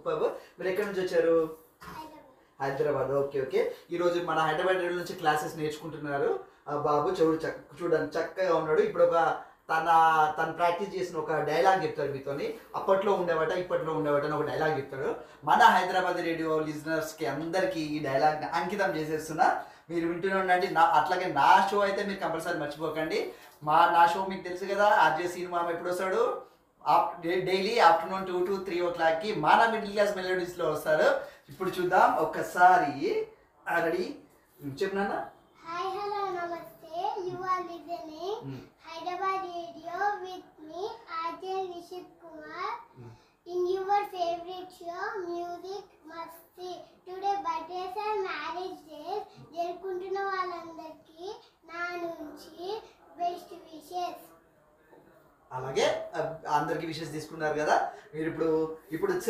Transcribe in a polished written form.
Super. మీరు ఎక్కడి నుంచి వచ్చారు? హైదరాబాద్. Okay okay. ఈరోజు మన హైదరాబాద్ నుంచి క్లాసెస్ నేర్చుకుంటున్నారు బాబు. చూడండి చక్కగా ఉన్నాడు. ఇప్పుడు ఒక తను ప్రాక్టీస్ చేసిన ఒక డైలాగ్ చెప్తాడు మీతోని. అప్పట్లో ఉండేవాట ఇప్పట్లో ఉండేవాట అని ఒక డైలాగ్ చెప్తాడు. మన హైదరాబాద్ రేడియో లిజనర్స్కి అందరికీ ఈ డైలాగ్ అంకితం చేసేస్తున్నా. మీరు వింటూనే ఉండండి. అట్లాగే నా షో అయితే మీరు కంపల్సరీ మర్చిపోకండి. నా షో మీకు తెలుసు కదా, ఆర్జే సినిమా ఎప్పుడు వస్తాడు? డైలీ ఆఫ్టర్నూన్ 2 to 3 o'clock మన మిడిల్ క్లాస్ మెలోడీస్లో వస్తారు. ఇప్పుడు చూద్దాం ఒక్కసారి. రెడీ చెప్పినా? హాయ్ హలో నమస్తే. You are listening Hyderabad radio with me RJ Nishith Kumar in your favourite show music Masti. Today birthdays and marriage days జరుపుకుంటున్న వాళ్ళందరికీ నా నుంచి బెస్ట్ విషెస్. అలాగే అందరికి విషెస్ తీసుకున్నారు కదా. మీరు ఇప్పుడు